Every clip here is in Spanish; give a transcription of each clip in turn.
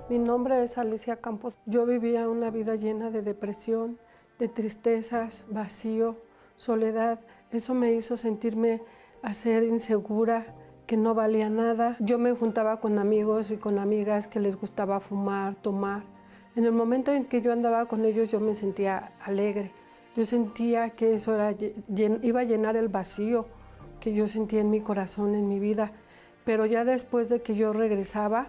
Mi nombre es Alicia Campos. Yo vivía una vida llena de depresión, de tristezas, vacío, soledad. Eso me hizo sentirme a ser insegura, que no valía nada. Yo me juntaba con amigos y con amigas que les gustaba fumar, tomar. En el momento en que yo andaba con ellos, yo me sentía alegre. Yo sentía que eso iba a llenar el vacío que yo sentía en mi corazón, en mi vida. Pero ya después de que yo regresaba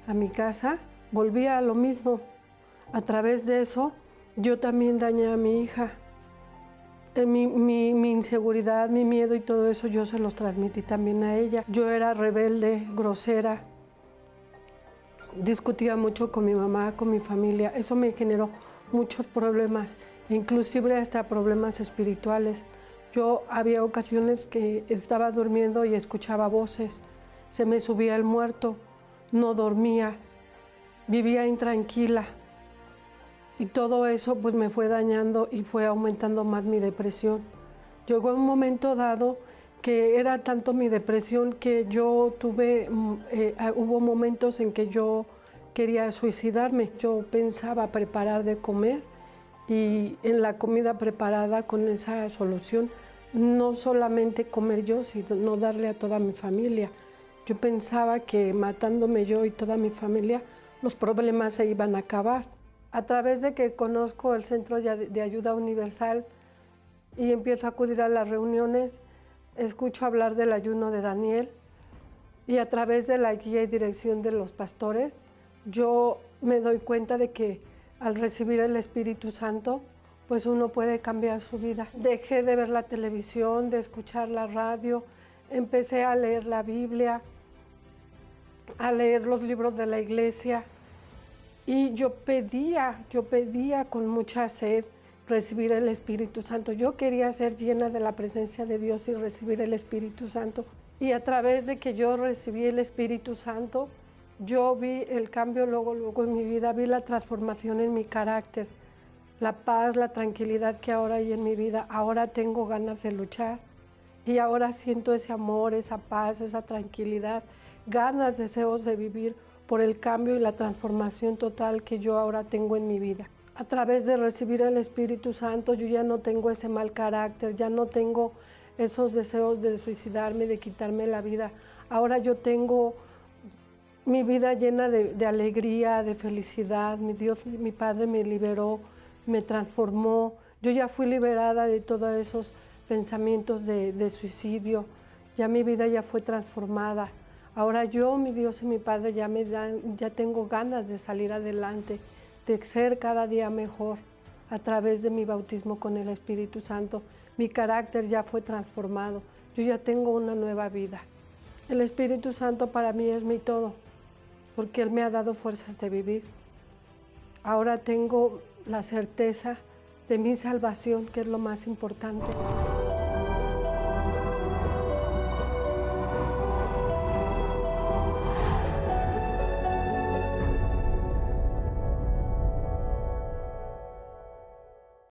a mi casa, volvía a lo mismo. A través de eso, yo también dañé a mi hija. Mi inseguridad, mi miedo y todo eso, yo se los transmití también a ella. Yo era rebelde, grosera, discutía mucho con mi mamá, con mi familia. Eso me generó muchos problemas, inclusive hasta problemas espirituales. Yo había ocasiones que estaba durmiendo y escuchaba voces. Se me subía el muerto, no dormía, vivía intranquila. Y todo eso pues me fue dañando y fue aumentando más mi depresión. Llegó un momento dado que era tanto mi depresión que yo hubo momentos en que yo quería suicidarme. Yo pensaba preparar de comer y en la comida preparada con esa solución, no solamente comer yo, sino darle a toda mi familia. Yo pensaba que matándome yo y toda mi familia, los problemas se iban a acabar. A través de que conozco el Centro de Ayuda Universal y empiezo a acudir a las reuniones, escucho hablar del ayuno de Daniel y a través de la guía y dirección de los pastores, yo me doy cuenta de que al recibir el Espíritu Santo, pues uno puede cambiar su vida. Dejé de ver la televisión, de escuchar la radio, empecé a leer la Biblia, a leer los libros de la iglesia. Y yo pedía con mucha sed recibir el Espíritu Santo. Yo quería ser llena de la presencia de Dios y recibir el Espíritu Santo. Y a través de que yo recibí el Espíritu Santo, yo vi el cambio luego en mi vida, vi la transformación en mi carácter, la paz, la tranquilidad que ahora hay en mi vida. Ahora tengo ganas de luchar y ahora siento ese amor, esa paz, esa tranquilidad, ganas, deseos de vivir por el cambio y la transformación total que yo ahora tengo en mi vida. A través de recibir el Espíritu Santo, yo ya no tengo ese mal carácter, ya no tengo esos deseos de suicidarme, de quitarme la vida. Ahora yo tengo mi vida llena de alegría, de felicidad. Mi Dios, mi Padre me liberó, me transformó. Yo ya fui liberada de todos esos pensamientos de suicidio. Ya mi vida ya fue transformada. Ahora yo, mi Dios y mi Padre, ya tengo ganas de salir adelante, de ser cada día mejor a través de mi bautismo con el Espíritu Santo. Mi carácter ya fue transformado, yo ya tengo una nueva vida. El Espíritu Santo para mí es mi todo, porque Él me ha dado fuerzas de vivir. Ahora tengo la certeza de mi salvación, que es lo más importante.